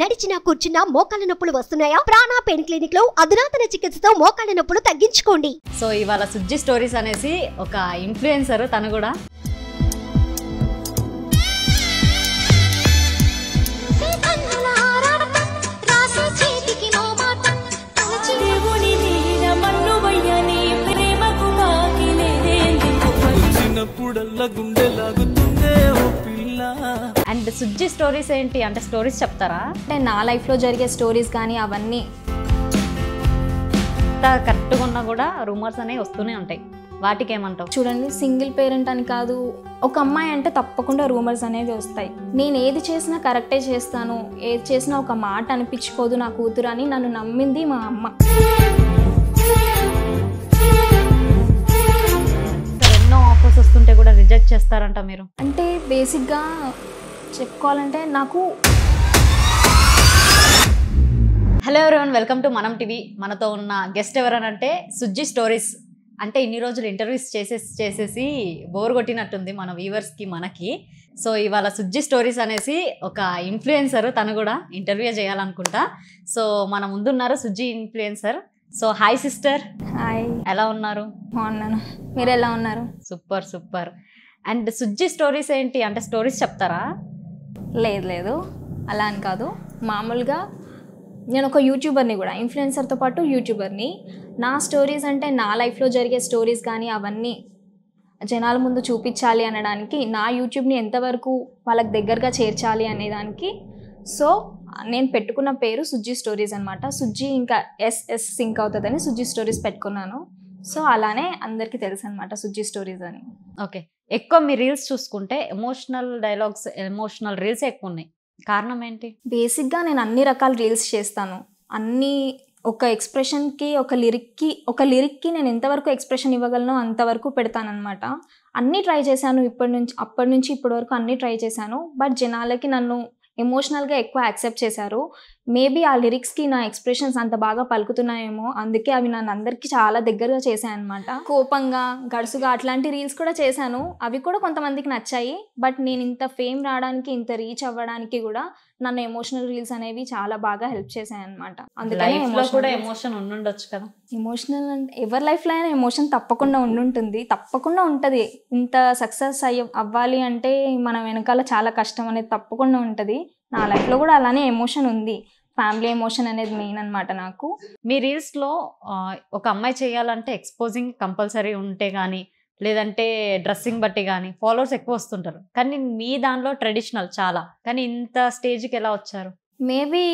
నడిచినా కూర్చున్నా మోకాళ్ళ నొప్పులు వస్తున్నాయా? ప్రాణ పెయిన్ క్లినిక్ లో అధునాతన చికిత్సతో మోకాళ్ళ నొప్పులు తగ్గించుకోండి. సో ఇవాళ సుజ్జి స్టోరీస్ అనేసి ఒక ఇన్ఫ్లుయెన్సర్ తను కూడా అండ్ సుజ్జి స్టోరీస్ ఏంటి అంటే స్టోరీస్ చెప్తారా? అంటే నా లైఫ్లో జరిగే స్టోరీస్ కానీ అవన్నీ కరెక్ట్గా ఉన్నా కూడా రూమర్స్ అనేవి వస్తూనే ఉంటాయి, వాటికి ఏమంటావు? చూడండి, సింగిల్ పేరెంట్ అని కాదు, ఒక అమ్మాయి అంటే తప్పకుండా రూమర్స్ అనేవి వస్తాయి. నేను ఏది చేసినా కరెక్టే చేస్తాను, ఏది చేసినా ఒక మాట అనిపించుకోదు నా కూతురు అని నన్ను నమ్మింది మా అమ్మ. ఎన్నో ఆఫర్స్ వస్తుంటే కూడా రిజెక్ట్ చేస్తారంట మీరు? అంటే బేసిక్గా చెప్పుకోవాలంటే నాకు హలో ఎవరీవన్, వెల్కమ్ టు మనం టీవీ. మనతో ఉన్న గెస్ట్ ఎవరనంటే సుజ్జి స్టోరీస్. అంటే ఇన్ని రోజులు ఇంటర్వ్యూస్ చేసేసి బోర్ కొట్టినట్టుంది మన వ్యూవర్స్కి మనకి. సో ఇవాళ సుజ్జి స్టోరీస్ అనేసి ఒక ఇన్ఫ్లుయెన్సర్ తను కూడా ఇంటర్వ్యూ చేయాలనుకుంటా. సో మన ముందున్నారు Sujji influencer. So hi sister. Hi, ఎలా ఉన్నారు? బాగున్నాను, మీరు ఎలా ఉన్నారు? Super super. And Sujji stories ఏంటి అంటే స్టోరీస్ చెప్తారా? లేదు అలా అని కాదు, మామూలుగా నేను ఒక యూట్యూబర్ని కూడా, ఇన్ఫ్లుయెన్సర్తో పాటు యూట్యూబర్ని. నా స్టోరీస్ అంటే నా లైఫ్లో జరిగే స్టోరీస్ కానీ అవన్నీ జనాల ముందు చూపించాలి అనడానికి, నా యూట్యూబ్ని ఎంతవరకు వాళ్ళకి దగ్గరగా చేర్చాలి అనేదానికి సో నేను పెట్టుకున్న పేరు సుజ్జి స్టోరీస్ అనమాట. సుజ్జి ఇంకా ఎస్ సింక్ అవుతుందని సుజ్జి స్టోరీస్ పెట్టుకున్నాను. సో అలానే అందరికీ తెలుసు అనమాట సుజ్జి స్టోరీస్ అని. ఓకే, ఎక్కువ మీ రీల్స్ చూసుకుంటే ఎమోషనల్ డైలాగ్స్, ఎమోషనల్ రీల్స్ ఎక్కువ ఉన్నాయి, కారణం ఏంటి? బేసిక్గా నేను అన్ని రకాల రీల్స్ చేస్తాను. అన్నీ ఒక ఎక్స్ప్రెషన్కి, ఒక లిరిక్కి నేను ఎంతవరకు ఎక్స్ప్రెషన్ ఇవ్వగలనో అంతవరకు పెడతానమాట. అన్నీ ట్రై చేశాను, అప్పటి నుంచి ఇప్పటి వరకు అన్నీ ట్రై చేశాను. బట్ జనాలకి నన్ను ఎమోషనల్గా ఎక్కువ యాక్సెప్ట్ చేశారు. మేబీ ఆ లిరిక్స్కి నా ఎక్స్ప్రెషన్స్ అంత బాగా పలుకుతున్నాయేమో, అందుకే అవి నన్ను అందరికీ చాలా దగ్గరగా చేశాను అనమాట. కోపంగా, గడుసుగా అట్లాంటి రీల్స్ కూడా చేశాను, అవి కూడా కొంతమందికి నచ్చాయి. బట్ నేను ఇంత ఫేమ్ రావడానికి, ఇంత రీచ్ అవ్వడానికి కూడా నన్ను ఎమోషనల్ రీల్స్ అనేవి చాలా బాగా హెల్ప్ చేశాయి అనమాట. అందుకని కూడా ఎమోషన్ ఉండుండొచ్చు కదా. ఎమోషనల్ అంటే ఎవరి లైఫ్లో అయినా ఎమోషన్ తప్పకుండా ఉండుంటుంది, తప్పకుండా ఉంటుంది. ఇంత సక్సెస్ అవ్వాలి అంటే మన వెనకాల చాలా కష్టం అనేది తప్పకుండా ఉంటుంది. నా లైఫ్లో కూడా అలానే ఎమోషన్ ఉంది. ఫ్యామిలీ ఎమోషన్ అనేది మెయిన్ అనమాట నాకు. మీ రీల్స్లో ఒక అమ్మాయి చేయాలంటే ఎక్స్పోజింగ్ కంపల్సరీ ఉంటే కానీ, లేదంటే డ్రెస్సింగ్ బట్టి కానీ ఫాలోవర్స్ ఎక్కువ వస్తుంటారు. కానీ మీ దానిలో ట్రెడిషనల్ చాలా, కానీ ఇంత స్టేజ్కి ఎలా వచ్చారు? మేబీ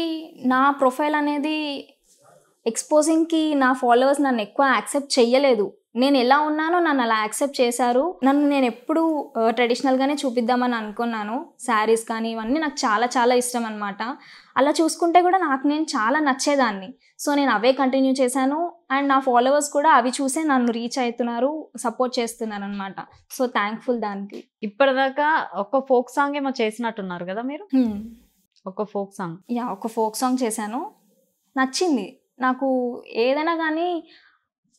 నా ప్రొఫైల్ అనేది ఎక్స్పోజింగ్కి నా ఫాలోవర్స్ నన్ను ఎక్కువ యాక్సెప్ట్ చెయ్యలేదు. నేను ఎలా ఉన్నానో నన్ను అలా యాక్సెప్ట్ చేశారు. నేను ఎప్పుడు ట్రెడిషనల్గానే చూపిద్దామని అనుకున్నాను. శారీస్ కానీ ఇవన్నీ నాకు చాలా చాలా ఇష్టం అనమాట. అలా చూసుకుంటే కూడా నేను చాలా నచ్చేదాన్ని. సో నేను అవే కంటిన్యూ చేశాను. అండ్ నా ఫాలోవర్స్ కూడా అవి చూసే నన్ను రీచ్ అవుతున్నారు, సపోర్ట్ చేస్తున్నారు అనమాట. సో థ్యాంక్ఫుల్ దానికి. ఇప్పటిదాకా ఒక ఫోక్ సాంగ్ ఏమో చేసినట్టున్నారు కదా మీరు? ఒక ఫోక్ సాంగ్? ఒక ఫోక్ సాంగ్ చేశాను, నచ్చింది నాకు. ఏదైనా కానీ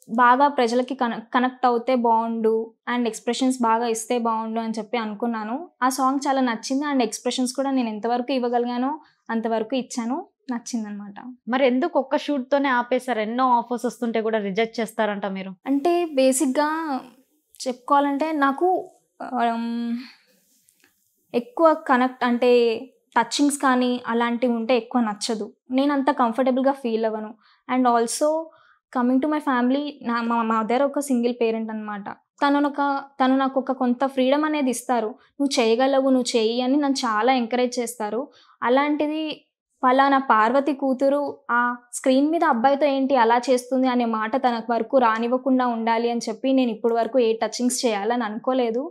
బాగా ప్రజలకి కనెక్ట్ అవుతే బాగుండు, అండ్ ఎక్స్ప్రెషన్స్ బాగా ఇస్తే బాగుండు అని చెప్పి అనుకున్నాను. ఆ సాంగ్ చాలా నచ్చింది. అండ్ ఎక్స్ప్రెషన్స్ కూడా నేను ఎంతవరకు ఇవ్వగలిగానో అంతవరకు ఇచ్చాను, నచ్చిందనమాట. మరి ఎందుకు ఒక్క షూట్తోనే ఆపేశారు? ఎన్నో ఆఫర్స్ వస్తుంటే కూడా రిజెక్ట్ చేస్తారంట మీరు? అంటే బేసిక్గా చెప్పుకోవాలంటే నాకు ఎక్కువ కనెక్ట్ అంటే టచింగ్స్ కానీ అలాంటివి ఉంటే ఎక్కువ నచ్చదు. నేను అంత కంఫర్టబుల్గా ఫీల్ అవ్వను. And also coming to my family, మా మదర్ ఒక సింగిల్ పేరెంట్ అనమాట. తను నాకు ఒక కొంత ఫ్రీడమ్ అనేది ఇస్తారు. నువ్వు చేయగలవు, నువ్వు చెయ్యి అని నన్ను చాలా ఎంకరేజ్ చేస్తారు. అలాంటిది పలానా పార్వతి కూతురు ఆ స్క్రీన్ మీద అబ్బాయితో ఏంటి అలా చేస్తుంది అనే మాట తనకు వరకు రానివ్వకుండా ఉండాలి అని చెప్పి నేను ఇప్పటి వరకు ఏ టచింగ్స్ చేయాలని అనుకోలేదు.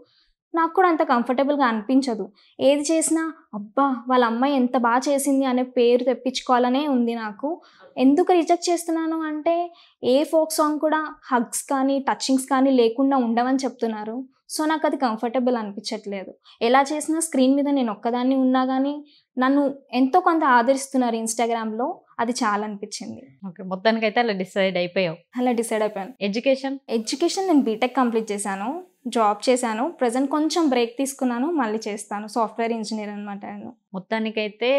నాకు కూడా అంత కంఫర్టబుల్గా అనిపించదు. ఏది చేసినా అబ్బా వాళ్ళ అమ్మాయి ఎంత బాగా చేసింది అనే పేరు తెప్పించుకోవాలనే ఉంది నాకు. ఎందుకు రిజెక్ట్ చేస్తున్నాను అంటే, ఏ ఫోక్ సాంగ్ కూడా హగ్స్ కానీ టచింగ్స్ కానీ లేకుండా ఉండవని చెప్తున్నారు. సో నాకు అది కంఫర్టబుల్ అనిపించట్లేదు. ఎలా చేసినా స్క్రీన్ మీద నేను ఒక్కదాన్ని ఉన్నా కానీ నన్ను ఎంతో కొంత ఆదరిస్తున్నారు ఇన్స్టాగ్రామ్లో, అది చాలా అనిపించింది. ఓకే, మొత్తానికైతే అలా డిసైడ్ అయిపోయాను. ఎడ్యుకేషన్ ఎడ్యుకేషన్ నేను బీటెక్ కంప్లీట్ చేశాను. జాబ్ చేశాను. ప్రెజెంట్ కొంచెం బ్రేక్ తీసుకున్నాను. మళ్ళీ చేస్తాను. సాఫ్ట్‌వేర్ ఇంజినీర్ అనమాట నేను. మొత్తానికైతే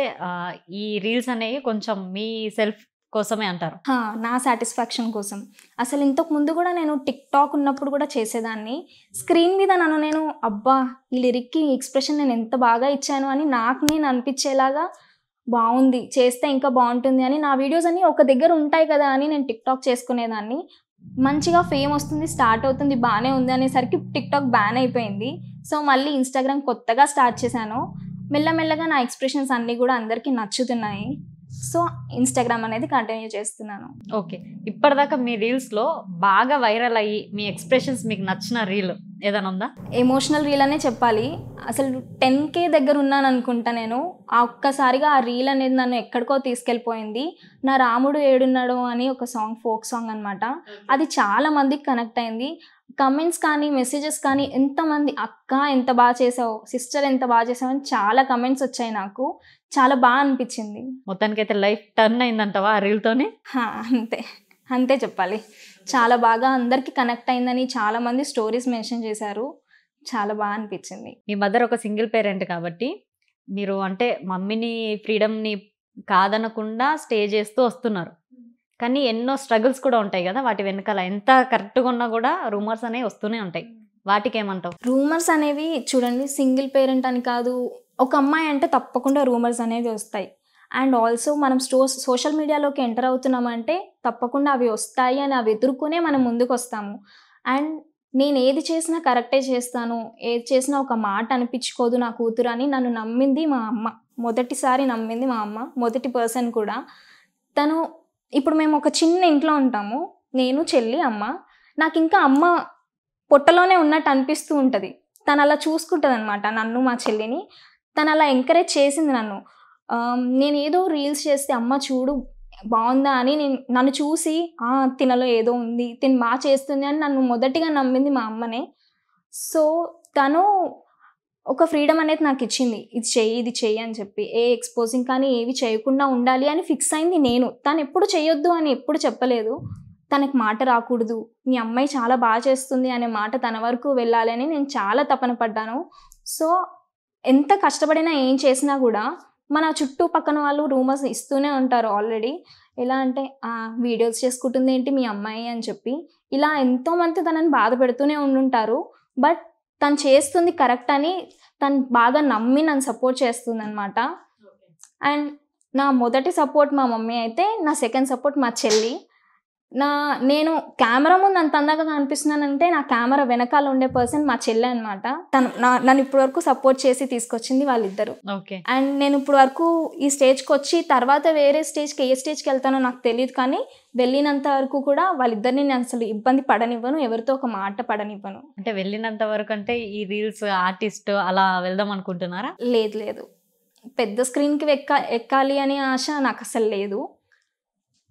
ఈ రీల్స్ అనేవి కొంచెం మీ సెల్ఫ్ కోసమే అంటారు. నా సాటిస్ఫాక్షన్ కోసం. అసలు ఇంతకు ముందు కూడా నేను టిక్‌టాక్ ఉన్నప్పుడు కూడా చేసేదాన్ని. స్క్రీన్ మీద నేను అబ్బా! ఈ లిరిక్‌కి ఎక్స్‌ప్రెషన్ నేను ఎంత బాగా ఇచ్చాను అని నాకు నేను అనిపించేలాగా బావుంది. చేస్తే ఇంకా బావుంటుంది అని నా వీడియోస్ అన్నీ ఒక దగ్గర ఉంటాయి కదా అని నేను టిక్‌టాక్ చేసుకునేదాన్ని. మంచిగా ఫేమ్ వస్తుంది, స్టార్ట్ అవుతుంది, బానే ఉంది అనేసరికి టిక్‌టాక్ బ్యాన్ అయిపోయింది. సో, మళ్ళీ ఇన్‌స్టాగ్రామ్ కొత్తగా స్టార్ట్ చేశాను. మెల్లమెల్లగా నా ఎక్స్‌ప్రెషన్స్ అన్నీ కూడా అందరికీ నచ్చుతున్నాయి. సో, ఇన్‌స్టాగ్రామ్ అనేది కంటిన్యూ చేస్తున్నాను. ఓకే. ఇప్పటిదాకా మీ రీల్స్‌లో బాగా వైరల్ అయ్యి మీ ఎక్స్‌ప్రెషన్స్ మీకు నచ్చిన రీల్ ఏదైనా ఉందా? ఎమోషనల్ రీల్ అనే చెప్పాలి. అసలు 10,000 దగ్గర ఉన్నాననుకుంటా నేను. ఆ ఒక్కసారిగా ఆ రీల్ అనేది నన్ను ఎక్కడికో తీసుకెళ్ళిపోయింది. 'నా రాముడు ఏడున్నాడో' అని ఒక సాంగ్, ఫోక్ సాంగ్ అనమాట. అది చాలా మందికి కనెక్ట్ అయింది. కమెంట్స్ కానీ, మెసేజెస్ కానీ ఎంతమంది "అక్క ఎంత బాగా చేసావు, సిస్టర్ ఎంత బాగా చేసావు" అని చాలా కమెంట్స్ వచ్చాయి నాకు. చాలా బాగా అనిపించింది. మొత్తానికైతే లైఫ్ టర్న్ అయిందంటావా ఆ రీల్‌తోని? అంతే. అంతే చెప్పాలి. చాలా బాగా అందరికీ కనెక్ట్ అయిందని చాలామంది స్టోరీస్ మెన్షన్ చేశారు. చాలా బాగా అనిపించింది. మీ మదర్ ఒక సింగిల్ పేరెంట్ కాబట్టి మీరు అంటే మమ్మీని ఫ్రీడమ్‌ని కాదనకుండా స్టే చేస్తూ వస్తున్నారు. కానీ ఎన్నో స్ట్రగుల్స్ కూడా ఉంటాయి కదా! వాటి వెనకాల ఎంత కరెక్ట్‌గా ఉన్నా కూడా రూమర్స్ అనేవి వస్తూనే ఉంటాయి. వాటికేమంటావు? రూమర్స్ అనేవి చూడండి, సింగిల్ పేరెంట్ అని కాదు, ఒక అమ్మాయి అంటే తప్పకుండా రూమర్స్ అనేవి వస్తాయి. అండ్ ఆల్సో మనం సోషల్ మీడియాలోకి ఎంటర్ అవుతున్నామంటే తప్పకుండా అవి వస్తాయి అని అవి ఎదుర్కొనే మనం ముందుకొస్తాము. అండ్ నేను ఏది చేసినా కరెక్టే చేస్తాను, ఏది చేసినా ఒక మాట అనిపించుకోదు నా కూతురు అని నన్ను నమ్మింది మా అమ్మ. మొదటిసారి నమ్మింది మా అమ్మ. మొదటి పర్సన్ కూడా. తను ఇప్పుడు మేము ఒక చిన్న ఇంట్లో ఉంటాము. నేను, చెల్లి, అమ్మ. నాకింకా అమ్మ పొట్టలోనే ఉన్నట్టు అనిపిస్తూ ఉంటది. తను అలా చూసుకుంటదనమాట నన్ను, మా చెల్లిని. తను అలా ఎంకరేజ్ చేసింది నన్ను. నేనేదో రీల్స్ చేస్తే అమ్మ చూడు బావుందా అని నన్ను చూసి తినలో ఏదో ఉంది, తిను బా చేస్తుంది అని నన్ను మొదటిగా నమ్మింది మా అమ్మనే. సో, తను ఒక ఫ్రీడమ్ అనేది నాకిచ్చింది. ఇది చెయ్యి, ఇది చెయ్యి అని చెప్పి. ఏ ఎక్స్‌పోజింగ్ కానీ ఏవి చేయకుండా ఉండాలి అని ఫిక్స్ అయింది నేను. తనెప్పుడు చెయ్యొద్దు అని ఎప్పుడు చెప్పలేదు. తనకి మాట రాకూడదు, మీ అమ్మాయి చాలా బాగా చేస్తుంది అనే మాట తన వరకు వెళ్ళాలి అని నేను చాలా తపన పడ్డాను. సో, ఎంత కష్టపడినా ఏం చేసినా కూడా మన చుట్టూ పక్కన వాళ్ళు రూమర్స్ ఇస్తూనే ఉంటారు ఆల్రెడీ. ఎలా అంటే వీడియోస్ చేసుకుంటుంది ఏంటి మీ అమ్మాయి అని చెప్పి. ఇలా ఎంతోమంది తనని బాధ పెడుతూనే ఉండుంటారు. బట్ తను చేస్తుంది కరెక్ట్ అని తను బాగా నమ్మి నన్ను సపోర్ట్ చేస్తుందనమాట. అండ్ నా మొదటి సపోర్ట్ మా మమ్మీ అయితే, నా సెకండ్ సపోర్ట్ మా చెల్లి. నేను కెమెరా ముందు అంత అందంగా కనిపిస్తున్నానంటే నా కెమెరా వెనకాల ఉండే పర్సన్ మా చెల్లె అనమాట. తను నన్ను ఇప్పటి వరకు సపోర్ట్ చేసి తీసుకొచ్చింది వాళ్ళిద్దరు. ఓకే. అండ్ నేను ఇప్పుడు వరకు ఈ స్టేజ్కి వచ్చి తర్వాత వేరే స్టేజ్కి ఏ స్టేజ్కి వెళ్తానో నాకు తెలియదు, కానీ వెళ్ళినంత వరకు కూడా వాళ్ళిద్దరిని నేను అసలు ఇబ్బంది పడనివ్వను, ఎవరితో ఒక మాట పడనివ్వను. అంటే వెళ్ళినంత వరకు అంటే ఈ రీల్స్ ఆర్టిస్ట్ అలా వెళ్దాం అనుకుంటున్నారా? లేదు. పెద్ద స్క్రీన్కి ఎక్కాలి అనే ఆశ నాకు అసలు లేదు.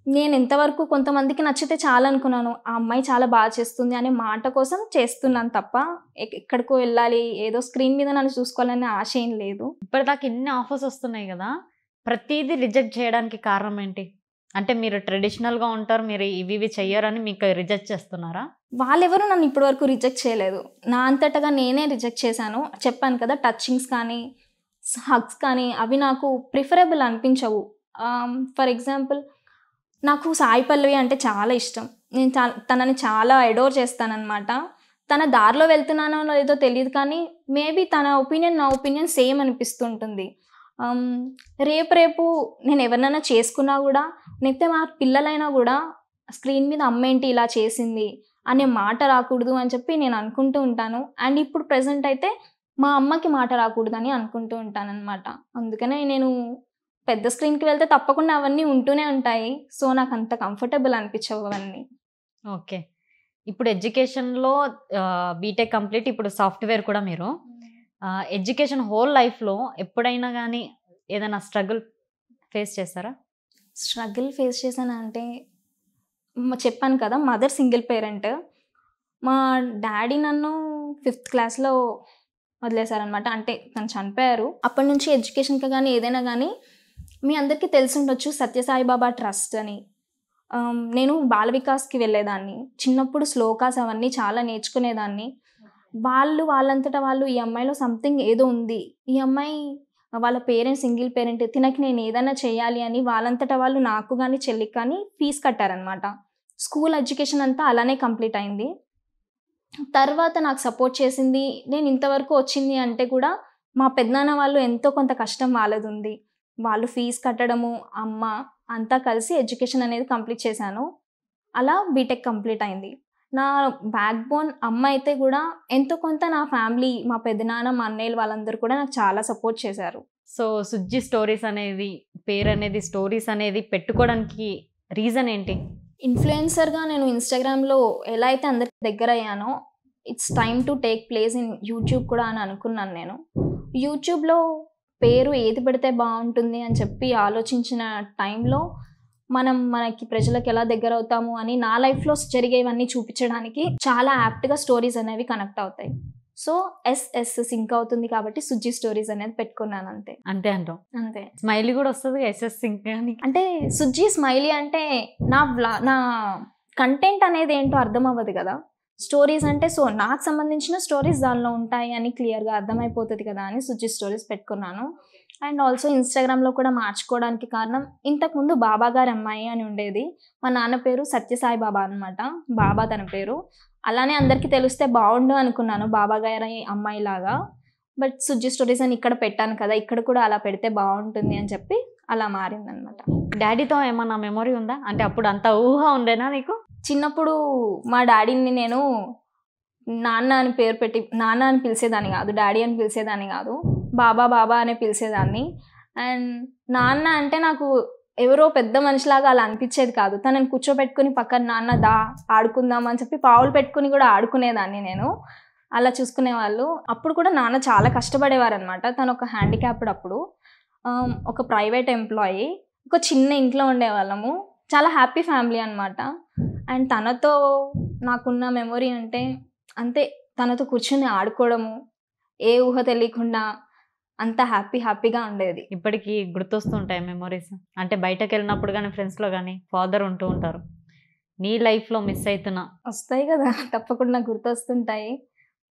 నేను ఎంతవరకు కొంతమందికి నచ్చితే చాలా అనుకున్నాను. ఆ అమ్మాయి చాలా బాగా చేస్తుంది అనే మాట కోసం చేస్తున్నాను తప్ప ఎక్కడికో వెళ్ళాలి, ఏదో స్క్రీన్ మీద నన్ను చూసుకోవాలనే ఆశ ఏం లేదు. ఇప్పటిదాకా ఎన్ని ఆఫర్స్ వస్తున్నాయి కదా, ప్రతిదీ రిజెక్ట్ చేయడానికి కారణం ఏంటి? అంటే మీరు ట్రెడిషనల్గా ఉంటారు, మీరు ఇవి చెయ్యరని మీకు రిజెక్ట్ చేస్తున్నారా? వాళ్ళెవరూ నన్ను ఇప్పటి వరకు రిజెక్ట్ చేయలేదు. నా అంతటగా నేనే రిజెక్ట్ చేశాను. చెప్పాను కదా, టచింగ్స్ కానీ హగ్స్ కానీ అవి నాకు ప్రిఫరబుల్ అనిపించవు. ఫర్ ఎగ్జాంపుల్, నాకు సాయి పల్లవి అంటే చాలా ఇష్టం. నేను తనని చాలా అడోర్ చేస్తానన్నమాట. తన దారిలో వెళ్తున్నానో లేదో తెలియదు, కానీ మేబీ తన ఒపీనియన్ నా ఒపీనియన్ సేమ్ అనిపిస్తుంటుంది. రేపు నేను ఎవరినైనా చేసుకున్నా కూడా, లేకపోతే మా పిల్లలైనా కూడా స్క్రీన్ మీద అమ్మేంటి ఇలా చేసింది అనే మాట రాకూడదు అని చెప్పి నేను అనుకుంటూ ఉంటాను. అండ్ ఇప్పుడు ప్రెజెంట్ అయితే మా అమ్మకి మాట రాకూడదని అనుకుంటూ ఉంటానన్నమాట. అందుకనే నేను పెద్ద స్క్రీన్కి వెళ్తే తప్పకుండా అవన్నీ ఉంటూనే ఉంటాయి. సో, నాకు అంత కంఫర్టబుల్ అనిపించవు అవన్నీ. ఓకే. ఇప్పుడు ఎడ్యుకేషన్లో బీటెక్ కంప్లీట్, ఇప్పుడు సాఫ్ట్వేర్ కూడా మీరు. ఎడ్యుకేషన్ హోల్ లైఫ్లో ఎప్పుడైనా కానీ ఏదైనా స్ట్రగుల్ ఫేస్ చేస్తారా? స్ట్రగుల్ ఫేస్ చేశాను అంటే చెప్పాను కదా, మదర్ సింగిల్ పేరెంట్. మా డాడీ నన్ను 5th క్లాస్లో వదిలేశారనమాట. అంటే తను చనిపోయారు. అప్పటి నుంచి ఎడ్యుకేషన్కి కానీ ఏదైనా కానీ మీ అందరికీ తెలిసి ఉండొచ్చు సత్యసాయిబాబా ట్రస్ట్ అని. నేను బాల వికాస్కి వెళ్ళేదాన్ని. చిన్నప్పుడు శ్లోకాస్ అవన్నీ చాలా నేర్చుకునేదాన్ని. వాళ్ళంతటా వాళ్ళు ఈ అమ్మాయిలో సంథింగ్ ఏదో ఉంది, ఈ అమ్మాయి వాళ్ళ పేరెంట్స్ సింగిల్ పేరెంట్, తినకి నేను ఏదైనా చేయాలి అని వాళ్ళంతటా వాళ్ళు నాకు కానీ చెల్లికి కానీ ఫీజు కట్టారనమాట. స్కూల్ ఎడ్యుకేషన్ అంతా అలానే కంప్లీట్ అయింది. తర్వాత నాకు సపోర్ట్ చేసింది, నేను ఇంతవరకు వచ్చింది అంటే కూడా మా పెద్దనాన్న వాళ్ళు ఎంతో కొంత కష్టం వాళ్ళది ఉంది. వాళ్ళు ఫీజు కట్టడము, అమ్మ అంతా కలిసి ఎడ్యుకేషన్ అనేది కంప్లీట్ చేశాను. అలా బీటెక్ కంప్లీట్ అయింది. నా బ్యాక్ బోన్ అమ్మ అయితే కూడా ఎంతో కొంత నా ఫ్యామిలీ, మా పెద్దనాన్న, మా అన్నయ్యలు వాళ్ళందరూ కూడా నాకు చాలా సపోర్ట్ చేశారు. సో సుజ్జి స్టోరీస్ అనేది పేరు అనేది స్టోరీస్ అనేది పెట్టుకోవడానికి రీజన్ ఏంటి? ఇన్ఫ్లుయెన్సర్గా నేను ఇన్స్టాగ్రామ్లో ఎలా అయితే అందరికి దగ్గర అయ్యానో, it's time to take place in YouTube కూడా అని అనుకున్నాను నేను. యూట్యూబ్లో పేరు ఏది పెడితే బాగుంటుంది అని చెప్పి ఆలోచించిన టైంలో మనకి ప్రజలకు ఎలా దగ్గర అవుతాము అని నా లైఫ్లో జరిగేవన్నీ చూపించడానికి చాలా యాప్ట్గా స్టోరీస్ అనేవి కనెక్ట్ అవుతాయి. సో ఎస్ఎస్ సింక్ అవుతుంది కాబట్టి సుజ్జి స్టోరీస్ అనేది పెట్టుకున్నాను. అంతే అంటాం. అంతే. స్మైలీ కూడా వస్తుంది ఎస్ఎస్ సింక్ అని. అంటే సుజ్జి స్మైలీ అంటే నా కంటెంట్ అనేది ఏంటో అర్థం అవ్వదు కదా. స్టోరీస్ అంటే సో నాకు సంబంధించిన స్టోరీస్ దానిలో ఉంటాయి అని క్లియర్గా అర్థమైపోతుంది కదా అని సుజ్జి స్టోరీస్ పెట్టుకున్నాను. అండ్ ఆల్సో ఇన్స్టాగ్రామ్లో కూడా మార్చుకోవడానికి కారణం, ఇంతకుముందు బాబా గారి అమ్మాయి అని ఉండేది. మా నాన్న పేరు సత్యసాయి బాబా అనమాట, బాబా తన పేరు. అలానే అందరికీ తెలిస్తే బాగుండు అనుకున్నాను బాబా గారి అమ్మాయి లాగా. బట్ సుజ్జి స్టోరీస్ అని ఇక్కడ పెట్టాను కదా, ఇక్కడ కూడా అలా పెడితే బాగుంటుంది అని చెప్పి అలా మారిందనమాట. డాడీతో ఏమన్నా మెమొరీ ఉందా? అంటే అప్పుడు అంత ఊహ ఉండేనా నీకు? చిన్నప్పుడు మా డాడీని నేను నాన్న అని పేరు పెట్టి, నాన్న అని పిలిచేదాన్ని కాదు, డాడీ అని పిలిచేదాన్ని కాదు, బాబా బాబా అని పిలిచేదాన్ని. అండ్ నాన్న అంటే నాకు ఎవరో పెద్ద మనిషిలాగా అలా అనిపించేది కాదు. తనని కూర్చోబెట్టుకుని పక్కన నాన్న దా ఆడుకుందాం అని చెప్పి పావులు పెట్టుకుని కూడా ఆడుకునేదాన్ని నేను. అలా చూసుకునేవాళ్ళు. అప్పుడు కూడా నాన్న చాలా కష్టపడేవారు అనమాట. తను ఒక హ్యాండిక్యాప్డ్, అప్పుడు ఒక ప్రైవేట్ ఎంప్లాయీ, ఒక చిన్న ఇంట్లో ఉండేవాళ్ళము. చాలా హ్యాపీ ఫ్యామిలీ అనమాట. అండ్ తనతో నాకున్న మెమొరీ అంటే అంతే, తనతో కూర్చొని ఆడుకోవడము, ఏ ఊహ తెలియకుండా అంత హ్యాపీగా ఉండేది. ఇప్పటికీ గుర్తొస్తుంటాయి మెమొరీస్. అంటే బయటకు వెళ్ళినప్పుడు కానీ ఫ్రెండ్స్లో కానీ ఫాదర్ ఉంటూ ఉంటారు. నీ లైఫ్లో మిస్ అవుతున్నా వస్తాయి కదా, తప్పకుండా గుర్తొస్తుంటాయి.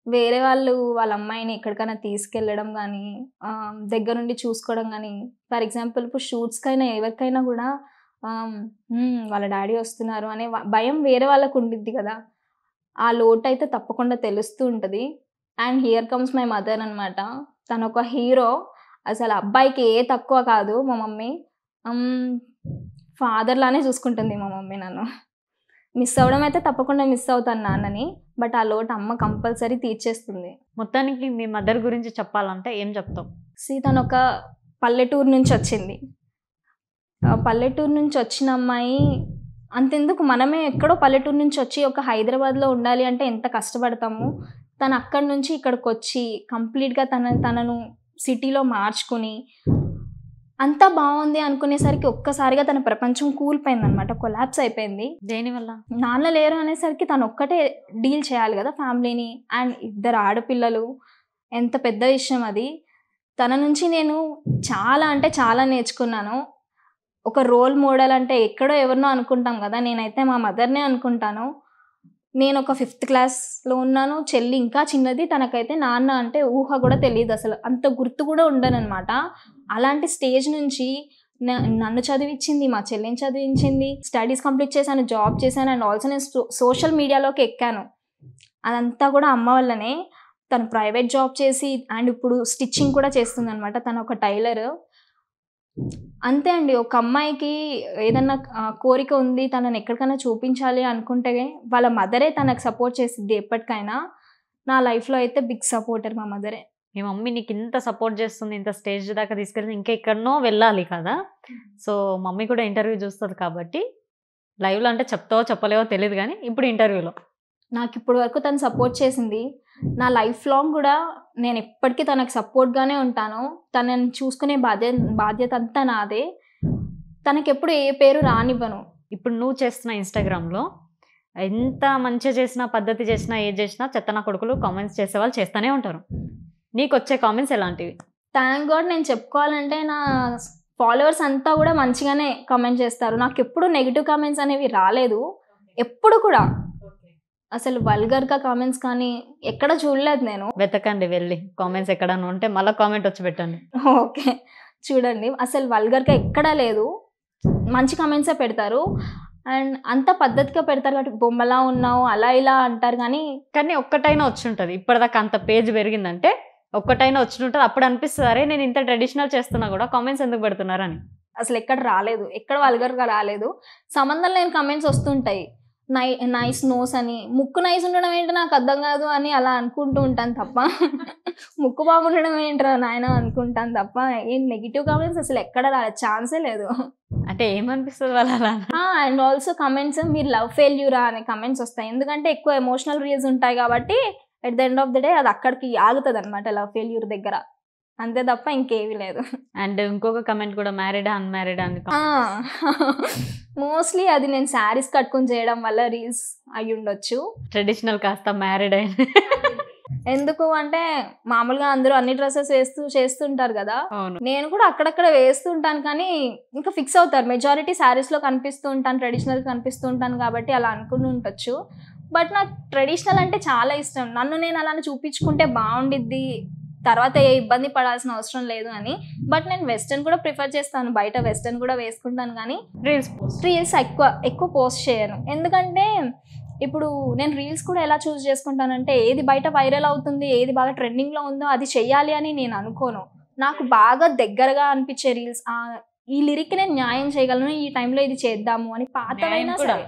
వేరే వాళ్ళు వాళ్ళ అమ్మాయిని ఎక్కడికైనా తీసుకెళ్ళడం కానీ, దగ్గరుండి చూసుకోవడం కానీ, ఫర్ ఎగ్జాంపుల్ ఇప్పుడు షూట్స్కైనా ఎవరికైనా కూడా వాళ్ళ డాడీ వస్తున్నారు అనే భయం వేరే వాళ్ళకు ఉండిద్ది కదా. ఆ లోటు అయితే తప్పకుండా తెలుస్తూ ఉంటుంది. And here comes my mother అనమాట. తను ఒక హీరో. అసలు అబ్బాయికి ఏ తక్కువ కాదు మా మమ్మీ. ఫాదర్ లానే చూసుకుంటుంది మా మమ్మీ నన్ను. మిస్ అవ్వడం అయితే తప్పకుండా మిస్ అవుతాను నాన్నని, బట్ ఆ లోటు అమ్మ కంపల్సరీ తీర్చేస్తుంది. మొత్తానికి మీ మదర్ గురించి చెప్పాలంటే ఏం చెప్తావు? తను ఒక పల్లెటూరు నుంచి వచ్చింది. పల్లెటూరు నుంచి వచ్చిన అమ్మాయి, అంతెందుకు మనమే ఎక్కడో పల్లెటూరు నుంచి వచ్చి ఒక హైదరాబాద్లో ఉండాలి అంటే ఎంత కష్టపడతాము. తను అక్కడి నుంచి ఇక్కడికి వచ్చి కంప్లీట్గా తనను సిటీలో మార్చుకుని అంతా బాగుంది అనుకునేసరికి ఒక్కసారిగా తన ప్రపంచం కూలిపోయింది అనమాట, కొలాప్స్ అయిపోయింది. దేనివల్ల? నాన్న లేరు అనేసరికి తను ఒక్కటే డీల్ చేయాలి కదా ఫ్యామిలీని. అండ్ 2 ఆడపిల్లలు, ఎంత పెద్ద విషయం అది. తన నుంచి నేను చాలా అంటే చాలా నేర్చుకున్నాను. ఒక రోల్ మోడల్ అంటే ఎక్కడో ఎవరినో అనుకుంటాం కదా, నేనైతే మా మదర్నే అనుకుంటాను. నేను ఒక 5th క్లాస్లో ఉన్నాను, చెల్లి ఇంకా చిన్నది. తనకైతే నాన్న అంటే ఊహ కూడా తెలియదు, అసలు అంత గుర్తు కూడా ఉండనమాట. అలాంటి స్టేజ్ నుంచి నన్ను చదివించింది, మా చెల్లిని చదివించింది, స్టడీస్ కంప్లీట్ చేశాను, జాబ్ చేశాను. అండ్ ఆల్సో నేను సోషల్ మీడియాలోకి ఎక్కాను. అదంతా కూడా అమ్మ వల్లనే. తను ప్రైవేట్ జాబ్ చేసి అండ్ ఇప్పుడు స్టిచ్చింగ్ కూడా చేస్తుంది అనమాట. తను ఒక టైలర్. అంతే అండి. ఒక అమ్మాయికి ఏదన్నా కోరిక ఉంది, తనని ఎక్కడికైనా చూపించాలి అనుకుంటే వాళ్ళ మదరే తనకు సపోర్ట్ చేసిద్ది ఎప్పటికైనా. నా లైఫ్లో అయితే బిగ్ సపోర్టర్ మా మదరే. మీ మమ్మీ నీకు ఇంత సపోర్ట్ చేస్తుంది, ఇంత స్టేజ్ దాకా తీసుకెళ్ళి ఇంకా ఎక్కడనో వెళ్ళాలి కదా. సో మమ్మీ కూడా ఇంటర్వ్యూ చూస్తుంది కాబట్టి లైవ్లో అంటే చెప్తావో చెప్పలేవో తెలియదు, కానీ ఇప్పుడు ఇంటర్వ్యూలో నాకు ఇప్పటి వరకు తను సపోర్ట్ చేసింది. నా లైఫ్ లాంగ్ కూడా నేను ఎప్పటికీ తనకు సపోర్ట్గానే ఉంటాను. తనని చూసుకునే బాధ్యత అంతా నాదే. తనకి ఎప్పుడు ఏ పేరు రానివ్వను. ఇప్పుడు నువ్వు చేస్తున్న ఇన్స్టాగ్రామ్లో ఎంత మంచిగా చేసినా, పద్ధతి చేసినా, ఏది చేసినా చెత్తన కొడుకులు కామెంట్స్ చేసే వాళ్ళు చేస్తూనే ఉంటారు. నీకు వచ్చే కామెంట్స్ ఎలాంటివి? థ్యాంక్ గాడ్ నేను చెప్పుకోవాలంటే నా ఫాలోవర్స్ అంతా కూడా మంచిగానే కామెంట్ చేస్తారు. నాకు ఎప్పుడు నెగిటివ్ కామెంట్స్ అనేవి రాలేదు, ఎప్పుడు కూడా. అసలు వల్గర్గా కామెంట్స్ కానీ ఎక్కడ చూడలేదు నేను. వెతకండి వెళ్ళి కామెంట్స్ ఎక్కడన్నా ఉంటే మళ్ళీ కామెంట్ వచ్చి పెట్టండి. ఓకే, చూడండి అసలు వల్గర్గా ఎక్కడా లేదు, మంచి కామెంట్సే పెడతారు. అండ్ అంత పద్ధతిగా పెడతారు కాబట్టి బొమ్మలా ఉన్నావు అలా ఇలా అంటారు. కానీ ఒక్కటైనా వచ్చి ఉంటుంది ఇప్పటిదాకా అంత పేజ్ పెరిగిందంటే ఒక్కటైనా వచ్చి ఉంటుంది. అప్పుడు అనిపిస్తుంది అరే నేను ఇంత ట్రెడిషనల్ చేస్తున్నా కూడా కామెంట్స్ ఎందుకు పెడుతున్నారని. అసలు ఎక్కడ రాలేదు, ఎక్కడ వల్గర్గా రాలేదు. సంబంధం లేని కామెంట్స్ వస్తుంటాయి. నైస్ నోస్ అని, ముక్కు నైస్ ఉండడం ఏంటి నాకు అర్థం కాదు అని అలా అనుకుంటూ ఉంటాను తప్ప ముక్కు బాగుండడం ఏంట్రా నాయన అనుకుంటాను తప్ప ఏం నెగిటివ్ కామెంట్స్ అసలు ఎక్కడ రాలేదు, ఛాన్సే లేదు. అంటే ఏమనిపిస్తుంది వాళ్ళు అలా. అండ్ ఆల్సో కమెంట్స్ మీరు లవ్ ఫెయిల్యూరా అనే కమెంట్స్ వస్తాయి. ఎందుకంటే ఎక్కువ ఎమోషనల్ రీల్స్ ఉంటాయి కాబట్టి at the end of the day అది అక్కడికి ఆగుతుంది అనమాట, లవ్ ఫెయిల్యూర్ దగ్గర, అంతే తప్ప ఇంకేమీ లేదు. అండ్ ఇంకొక కమెంట్ కూడా మ్యారీడా అన్మ్యారీడా అని. మోస్ట్లీ అది నేను శారీస్ కట్టుకొని చేయడం వల్ల రీల్స్ అయి ఉండొచ్చు. ట్రెడిషనల్ కాస్త మ్యారీడ్ అయిన. ఎందుకు అంటే మామూలుగా అందరూ అన్ని డ్రెస్సెస్ చేస్తుంటారు కదా, నేను కూడా అక్కడక్కడ వేస్తుంటాను. కానీ ఇంకా ఫిక్స్ అవుతారు, మెజారిటీ శారీస్లో కనిపిస్తూ ఉంటాను, ట్రెడిషనల్ కనిపిస్తూ ఉంటాను కాబట్టి అలా అనుకుని ఉండొచ్చు. బట్ నాకు ట్రెడిషనల్ అంటే చాలా ఇష్టం. నన్ను నేను అలా చూపించుకుంటే బాగుండిద్ది, తర్వాత ఏ ఇబ్బంది పడాల్సిన అవసరం లేదు అని. బట్ నేను వెస్టర్న్ కూడా ప్రిఫర్ చేస్తాను, బయట వెస్టర్న్ కూడా వేసుకుంటాను. కానీ రీల్స్ ఎక్కువ పోస్ట్ చేయను. ఎందుకంటే ఇప్పుడు నేను రీల్స్ కూడా ఎలా చూస్ చేసుకుంటానంటే ఏది బయట వైరల్ అవుతుంది, ఏది బాగా ట్రెండింగ్లో ఉందో అది చెయ్యాలి అని నేను అనుకోను. నాకు బాగా దగ్గరగా అనిపించే రీల్స్, ఈ లిరిక్ నేను న్యాయం చేయగలను, ఈ టైంలో ఇది చేద్దాము అని పాతవైనా సరే.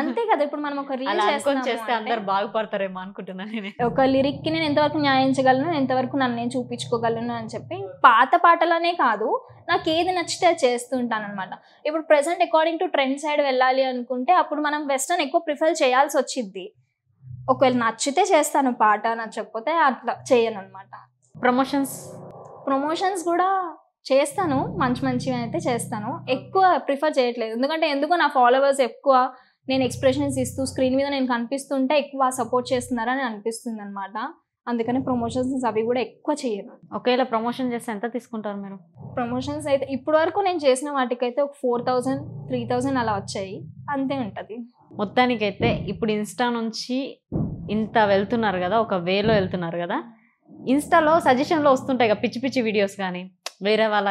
అంతే కదా, ఇప్పుడు మనం ఒక రీల్ చేస్తే అందరు బాగుపడతారేమో అనుకుంటున్నా. ఒక లిరిక్ కి నేను ఎంతవరకు న్యాయం చేయగలను, ఎంతవరకు నన్ను నేను చూపించుకోగలను అని చెప్పి పాత పాటలనే కాదు నాకు ఏది నచ్చితే అది చేస్తూ ఉంటాను అనమాట. ఇప్పుడు present according to trend side వెళ్ళాలి అనుకుంటే అప్పుడు మనం వెస్టర్న్ ఎక్కువ ప్రిఫర్ చేయాల్సి వచ్చింది. ఒకవేళ నచ్చితే చేస్తాను పాట, నచ్చకపోతే అట్లా చేయను అనమాట. ప్రమోషన్స్ కూడా చేస్తాను, మంచివి అయితే చేస్తాను, ఎక్కువ ప్రిఫర్ చేయట్లేదు. ఎందుకంటే నా ఫాలోవర్స్ ఎక్కువ నేను ఎక్స్ప్రెషన్స్ ఇస్తూ స్క్రీన్ మీద నేను కనిపిస్తుంటే ఎక్కువ సపోర్ట్ చేస్తున్నారని అనిపిస్తుంది అనమాట. అందుకని ప్రమోషన్స్ అవి కూడా ఎక్కువ చేయను. ఒకవేళ ప్రమోషన్ చేస్తే ఎంత తీసుకుంటారు మీరు? ప్రమోషన్స్ అయితే ఇప్పటి వరకు నేను చేసిన వాటికైతే ఒక 4,000 3,000 అలా వచ్చాయి, అంతే ఉంటుంది. మొత్తానికైతే ఇప్పుడు ఇన్స్టా నుంచి ఇంత వెళ్తున్నారు కదా, ఒక వేలో వెళ్తున్నారు కదా, ఇన్స్టాలో సజెషన్లో వస్తుంటాయి కదా పిచ్చి పిచ్చి వీడియోస్ కానీ వేరే వాళ్ళ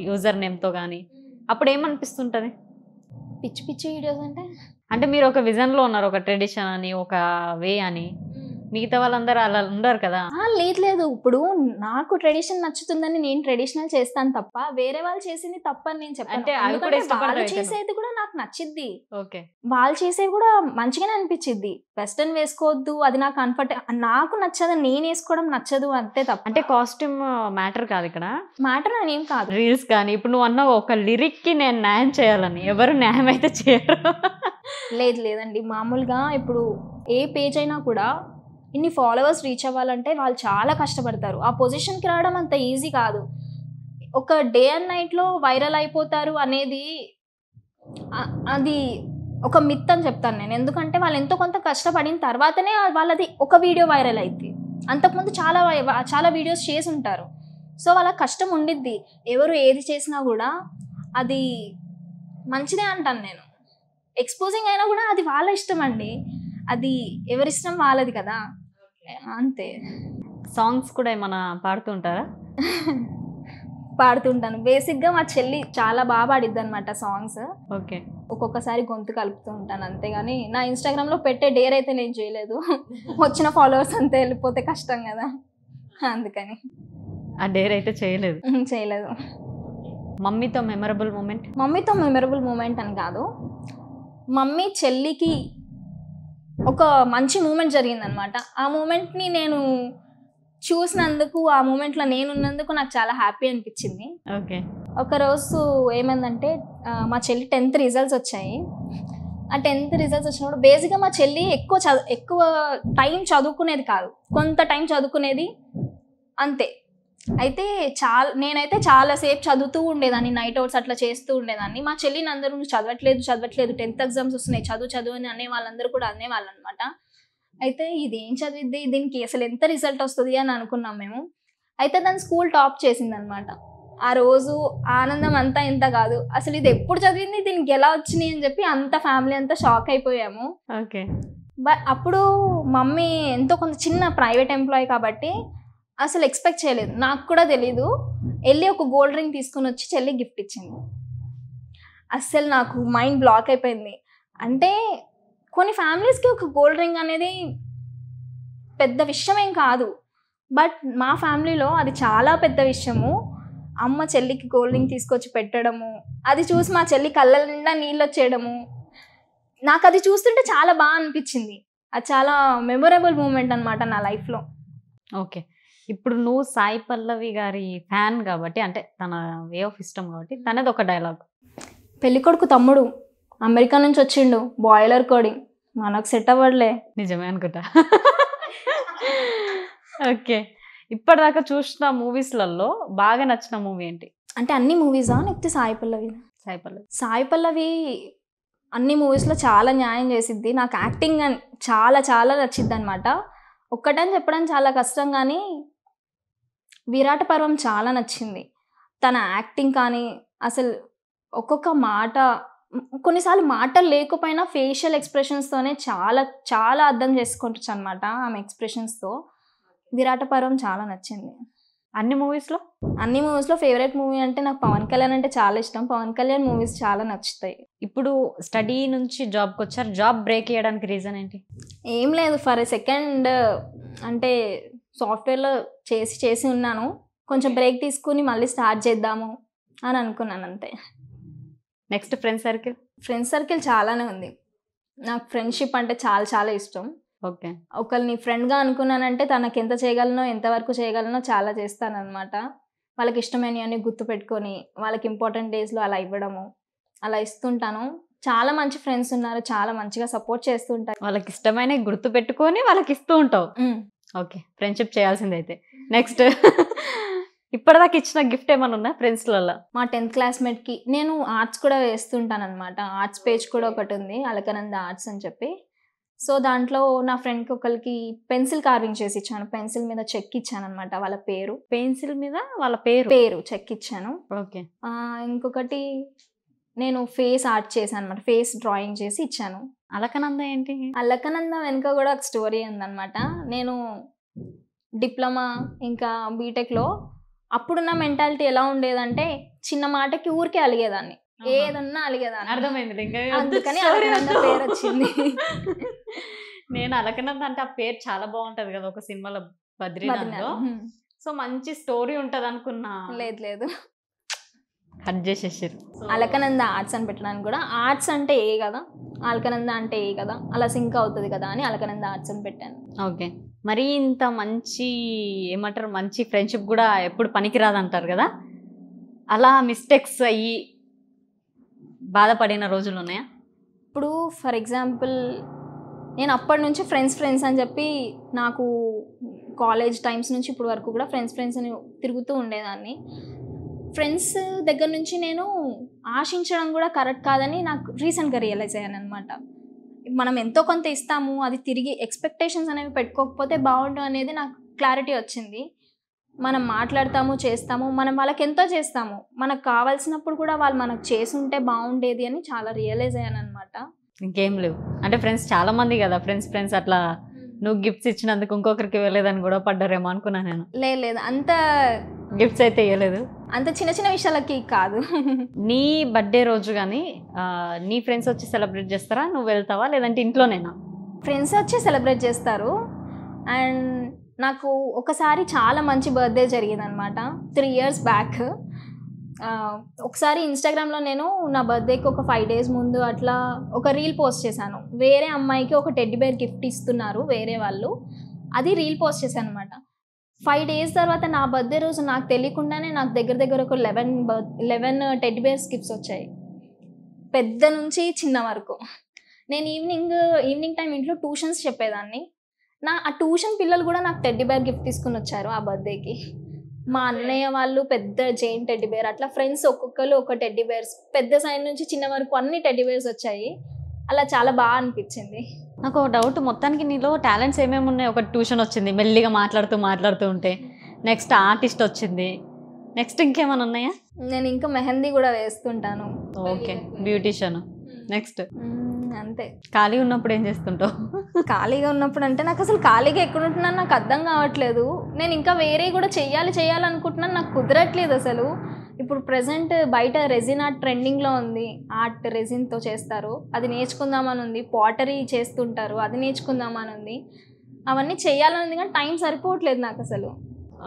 యూజర్ నేమ్తో కానీ, అప్పుడు ఏమనిపిస్తుంటుంది? పిచ్చి వీడియోస్ అంటే మీరు ఒక విజన్లో ఉన్నారు, ఒక ట్రెడిషన్ అని, ఒక వే అని, మిగతా వాళ్ళందరూ అలా ఉండరు కదా. లేదు, ఇప్పుడు నాకు ట్రెడిషన్ నచ్చుతుందని నేను ట్రెడిషనల్ చేస్తాను తప్ప వేరే వాళ్ళు చేసింది తప్పని నేను చెప్పాను. వాళ్ళు చేసేది కూడా నాకు నచ్చిద్ది, వాళ్ళు చేసేది కూడా మంచిగానే అనిపించిద్ది. వెస్టర్న్ వేసుకోవద్దు, అది నాకు కంఫర్ట్, నాకు నచ్చదు, నేను వేసుకోవడం నచ్చదు, అంతే తప్ప. అంటే కాస్ట్యూమ్ మ్యాటర్ కాదు ఇక్కడ, మ్యాటర్ అని ఏం కాదు. రీల్స్ కానీ ఇప్పుడు నువ్వు అన్న ఒక లిరిక్ కి నేను న్యాయం చేయాలని, ఎవరు న్యాయం అయితే చేయరు. లేదండి, మామూలుగా ఇప్పుడు ఏ పేజ్ అయినా కూడా ఇన్ని ఫాలోవర్స్ రీచ్ అవ్వాలంటే వాళ్ళు చాలా కష్టపడతారు. ఆ పొజిషన్కి రావడం అంత ఈజీ కాదు. ఒక డే అండ్ నైట్లో వైరల్ అయిపోతారు అనేది అది ఒక మిత్ అని చెప్తాను నేను. ఎందుకంటే వాళ్ళు ఎంతో కొంత కష్టపడిన తర్వాతనే వాళ్ళది ఒక వీడియో వైరల్ అయింది. అంతకుముందు చాలా వీడియోస్ చేసి ఉంటారు. సో వాళ్ళ కష్టం ఉండిద్ది. ఎవరు ఏది చేసినా కూడా అది మంచిదే అంటాను నేను. ఎక్స్పోజింగ్ అయినా కూడా అది వాళ్ళ ఇష్టం అండి, అది ఎవరిష్టం వాళ్ళది కదా, అంతే. సాంగ్స్ కూడా ఏమైనా పాడుతుంటారా? పాడుతుంటాను. బేసిక్గా మా చెల్లి చాలా బాగా పాడిద్ది అనమాట సాంగ్స్. ఓకే. ఒక్కొక్కసారి గొంతు కలుపుతూ ఉంటాను, అంతేగాని నా ఇన్స్టాగ్రామ్లో పెట్టే డేర్ అయితే నేను చేయలేదు. వచ్చిన ఫాలోవర్స్ అంతా వెళ్ళిపోతే కష్టం కదా, అందుకని ఆ డేర్ అయితే చేయలేదు. మమ్మీతో మెమరబుల్ మూమెంట్ అని కాదు, మమ్మీ చెల్లికి ఒక మంచి మూమెంట్ జరిగిందనమాట. ఆ మూమెంట్ని నేను చూసినందుకు, ఆ మూమెంట్లో నేనున్నందుకు నాకు చాలా హ్యాపీ అనిపించింది. ఒకరోజు ఏమైందంటే మా చెల్లి 10th రిజల్ట్స్ వచ్చాయి. ఆ 10th రిజల్ట్స్ వచ్చినప్పుడు బేసిక్గా మా చెల్లి ఎక్కువ టైం చదువుకునేది కాదు, కొంత టైం చదువుకునేది అంతే. అయితే నేనైతే చాలాసేపు చదువుతూ ఉండేదాన్ని, నైట్ అవుట్స్ అట్లా చేస్తూ ఉండేదాన్ని. మా చెల్లిని అందరూ చదవట్లేదు 10th ఎగ్జామ్స్ వస్తున్నాయి, చదువు అని అనే వాళ్ళందరూ కూడా అనేవాళ్ళు అనమాట. అయితే ఇది ఏం చదివిద్ది, దీనికి అసలు ఎంత రిజల్ట్ వస్తుంది అని అనుకున్నాం మేము. అయితే దాన్ని స్కూల్ టాప్ చేసింది అనమాట. ఆ రోజు ఆనందం అంతా ఇంత కాదు, అసలు ఇది ఎప్పుడు చదివింది, దీనికి ఎలా వచ్చినాయి అని చెప్పి అంత ఫ్యామిలీ అంతా షాక్ అయిపోయాము. బట్ అప్పుడు మమ్మీ ఎంతో కొంత చిన్న ప్రైవేట్ ఎంప్లాయీ కాబట్టి అసలు ఎక్స్పెక్ట్ చేయలేదు, నాకు కూడా తెలీదు. వెళ్ళి ఒక గోల్డ్ రింగ్ తీసుకొని వచ్చి చెల్లి గిఫ్ట్ ఇచ్చింది. అస్సలు నాకు మైండ్ బ్లాక్ అయిపోయింది. అంటే కొన్ని ఫ్యామిలీస్కి ఒక గోల్డ్ రింగ్ అనేది పెద్ద విషయం ఏం కాదు, బట్ మా ఫ్యామిలీలో అది చాలా పెద్ద విషయము. అమ్మ చెల్లికి గోల్డ్ రింగ్ తీసుకొచ్చి పెట్టడము, అది చూసి మా చెల్లి కళ్ళ నిండా నీళ్ళు వచ్చేయడము, నాకు అది చూస్తుంటే చాలా బాగా అనిపించింది. అది చాలా మెమొరబుల్ మూమెంట్ అనమాట నా లైఫ్లో. ఓకే, ఇప్పుడు నువ్వు సాయి పల్లవి గారి ఫ్యాన్ కాబట్టి, అంటే తన వే ఆఫ్ ఇష్టం కాబట్టి, తనది ఒక డైలాగ్. పెళ్ళికొడుకు తమ్ముడు అమెరికా నుంచి వచ్చిండు, బాయిలర్ కోడింగ్, మనకు సెట్ అవ్వడలే. నిజమే అనుకుంటా. ఓకే, ఇప్పటిదాకా చూసిన మూవీస్లలో బాగా నచ్చిన మూవీ ఏంటి? అంటే అన్ని మూవీసా లేకపోతే సాయి పల్లవి? సాయి పల్లవి. సాయి పల్లవి అన్ని మూవీస్లో చాలా న్యాయం చేసిద్ది. నాకు యాక్టింగ్ చాలా చాలా నచ్చిద్ది అనమాట. ఒక్కటని చెప్పడం చాలా కష్టం, కానీ విరాట పర్వం చాలా నచ్చింది. తన యాక్టింగ్ కానీ అసలు ఒక్కొక్క మాట, కొన్నిసార్లు మాటలు లేకపోయినా ఫేషియల్ ఎక్స్ప్రెషన్స్తోనే చాలా చాలా అర్థం చేసుకుంటచ్చు అనమాట ఆమె ఎక్స్ప్రెషన్స్తో. విరాట పర్వం చాలా నచ్చింది. అన్ని మూవీస్లో ఫేవరెట్ మూవీ అంటే నాకు పవన్ కళ్యాణ్ అంటే చాలా ఇష్టం. పవన్ కళ్యాణ్ మూవీస్ చాలా నచ్చుతాయి. ఇప్పుడు స్టడీ నుంచి జాబ్కి వచ్చారు, జాబ్ బ్రేక్ చేయడానికి రీజన్ ఏంటి? ఏం లేదు, ఫర్ సెకండ్ అంటే సాఫ్ట్వేర్లో చేసి ఉన్నాను, కొంచెం బ్రేక్ తీసుకుని మళ్ళీ స్టార్ట్ చేద్దాము అని అనుకున్నాను అంతే. నెక్స్ట్ ఫ్రెండ్ సర్కిల్ చాలానే ఉంది. నాకు ఫ్రెండ్షిప్ అంటే చాలా చాలా ఇష్టం. ఓకే, ఒకరిని ఫ్రెండ్గా అనుకున్నానంటే తనకి ఎంత చేయగలనో, ఎంతవరకు చేయగలనో చాలా చేస్తానన్నమాట. వాళ్ళకి ఇష్టమైనవన్నీ గుర్తుపెట్టుకొని వాళ్ళకి ఇంపార్టెంట్ డేస్లో అలా ఇవ్వడము, అలా ఇస్తుంటాను. చాలా మంచి ఫ్రెండ్స్ ఉన్నారు, చాలా మంచిగా సపోర్ట్ చేస్తుంటారు. వాళ్ళకి ఇష్టమైన గుర్తు పెట్టుకొని వాళ్ళకి ఇస్తూ ఉంటావు. ఓకే, ఫ్రెండ్షిప్ చేయాల్సింది అయితే. నెక్స్ట్, ఇప్పటిదాకా ఇచ్చిన గిఫ్ట్ ఏమైనా ఉన్నా ఫ్రెండ్స్లలో? మా 10th క్లాస్మేట్కి నేను ఆర్ట్స్ కూడా వేస్తుంటాను అనమాట. ఆర్ట్స్ పేజ్ కూడా ఒకటి ఉంది, అలకనంద ఆర్ట్స్ అని చెప్పి. సో దాంట్లో నా ఫ్రెండ్కి ఒకరికి పెన్సిల్ కార్వింగ్ చేసి ఇచ్చాను. పెన్సిల్ మీద చెక్ ఇచ్చాను అనమాట, వాళ్ళ పేరు. పెన్సిల్ మీద వాళ్ళ పేరు చెక్ ఇచ్చాను. ఓకే. ఇంకొకటి నేను ఫేస్ ఆర్ట్ చేశాను అనమాట, ఫేస్ డ్రాయింగ్ చేసి ఇచ్చాను. అలకనంద ఏంటి? అలకనంద వెనుక కూడా ఒక స్టోరీ ఉందన్నమాట. నేను డిప్లొమా ఇంకా బీటెక్లో అప్పుడున్న మెంటాలిటీ ఎలా ఉండేదంటే, చిన్న మాటకి ఊరికే అలిగేదాన్ని, ఏదన్నా అలిగేదాన్ని. అర్థమైంది, అందుకని అలకనంద పేరు వచ్చింది. నేను అలకనంద అంటే ఆ పేరు చాలా బాగుంటది కదా, ఒక సినిమాలో బద్రీనాథ్లో. సో మంచి స్టోరీ ఉంటది అనుకున్నా. లేదు, కట్ చేసేసారు. అలకనంద ఆర్ట్స్ అని పెట్టడానికి కూడా, ఆర్ట్స్ అంటే ఏ కదా, అలకనంద అంటే ఏ కదా, అలా సింక్ అవుతుంది కదా అని అలకనంద ఆర్ట్స్ అని పెట్టాను. ఓకే, మరి ఇంత మంచి ఏమంటారు, మంచి ఫ్రెండ్షిప్ కూడా ఎప్పుడు పనికిరాదు అంటారు కదా, అలా మిస్టేక్స్ అయ్యి బాధపడిన రోజులు ఉన్నాయా? ఇప్పుడు ఫర్ ఎగ్జాంపుల్ నేను అప్పటి నుంచి ఫ్రెండ్స్ అని చెప్పి, నాకు కాలేజ్ టైమ్స్ నుంచి ఇప్పుడు వరకు కూడా ఫ్రెండ్స్ అని తిరుగుతూ ఉండేదాన్ని. ఫ్రెండ్స్ దగ్గర నుంచి నేను ఆశించడం కూడా కరెక్ట్ కాదని నాకు రీసెంట్గా రియలైజ్ అయ్యాను అనమాట. మనం ఎంతో కొంత ఇస్తాము, అది తిరిగి ఎక్స్పెక్టేషన్స్ అనేవి పెట్టుకోకపోతే బాగుండు అనేది నాకు క్లారిటీ వచ్చింది. మనం మాట్లాడతాము, చేస్తాము, మనం వాళ్ళకి ఎంతో చేస్తాము, మనకు కావాల్సినప్పుడు కూడా వాళ్ళు మనకు చేసి ఉంటే బాగుండేది అని చాలా రియలైజ్ అయ్యాను అనమాట. ఇంకేం లేవు అంటే ఫ్రెండ్స్ చాలా మంది కదా, ఫ్రెండ్స్ అట్లా నువ్వు గిఫ్ట్స్ ఇచ్చినందుకు ఇంకొకరికి ఇవ్వలేదని కూడా పడ్డారేమో అనుకున్నా నేను. లేదు, అంత గిఫ్ట్స్ అయితే ఇవ్వలేదు, అంత చిన్న విషయాలకి కాదు. నీ బర్త్డే రోజు కానీ నీ ఫ్రెండ్స్ వచ్చి సెలబ్రేట్ చేస్తారా, నువ్వు వెళ్తావా లేదంటే ఇంట్లోనేనా? ఫ్రెండ్స్ వచ్చి సెలబ్రేట్ చేస్తారు. అండ్ నాకు ఒకసారి చాలా మంచి బర్త్డే జరిగింది అనమాట, 3 years బ్యాక్. ఒకసారి ఇన్స్టాగ్రామ్లో నేను నా బర్త్డేకి ఒక 5 days ముందు అట్లా ఒక రీల్ పోస్ట్ చేశాను. వేరే అమ్మాయికి ఒక టెడ్డీ బేర్ గిఫ్ట్ ఇస్తున్నారు వేరే వాళ్ళు, అది రీల్ పోస్ట్ చేశాను అనమాట. 5 days తర్వాత నా బర్త్డే రోజు నాకు తెలియకుండానే నాకు దగ్గర ఒక 11 టెడ్డీ బేర్స్ గిఫ్ట్స్ వచ్చాయి, పెద్ద నుంచి చిన్న వరకు. నేను ఈవినింగ్ టైం ఇంట్లో ట్యూషన్స్ చెప్పేదాన్ని. ఆ ట్యూషన్ పిల్లలు కూడా నాకు టెడ్డీ బేర్ గిఫ్ట్ తీసుకుని వచ్చారు ఆ బర్త్డేకి. మా అన్నయ్య వాళ్ళు పెద్ద జైన్ టెడ్డీ బేర్, అట్లా ఫ్రెండ్స్ ఒక్కొక్కరు ఒక టెడ్డీ బేర్స్, పెద్ద సైజ్ నుంచి చిన్న వరకు అన్ని టెడ్డీ బేర్స్ వచ్చాయి. అలా చాలా బాగా అనిపించింది. నాకు ఒక డౌట్, మొత్తానికి నీలో టాలెంట్స్ ఏమేమి ఉన్నాయి? ఒక ట్యూషన్ వచ్చింది, మెల్లిగా మాట్లాడుతూ ఉంటే. నెక్స్ట్ ఆర్టిస్ట్ వచ్చింది, నెక్స్ట్ ఇంకేమైనా ఉన్నాయా? నేను ఇంకా మెహందీ కూడా వేస్తుంటాను. Okay, beautician. నెక్స్ట్ అంతే. ఖాళీ ఉన్నప్పుడు ఏం చేస్తుంటావు? ఖాళీగా ఉన్నప్పుడు అంటే నాకు అసలు ఖాళీగా ఎక్కడ ఉంటున్నాను నాకు అర్థం కావట్లేదు. నేను ఇంకా వేరే కూడా చేయాలనుకుంటున్నాను, నాకు కుదరట్లేదు అసలు. ఇప్పుడు ప్రజెంట్ బయట రెజిన్ ఆర్ట్ ట్రెండింగ్లో ఉంది. ఆర్ట్ రెజిన్తో చేస్తారు, అది నేర్చుకుందామని ఉంది. పాటరీ చేస్తుంటారు, అది నేర్చుకుందామని ఉంది. అవన్నీ చేయాలని ఉంది కానీ టైం సరిపోవట్లేదు నాకు అసలు.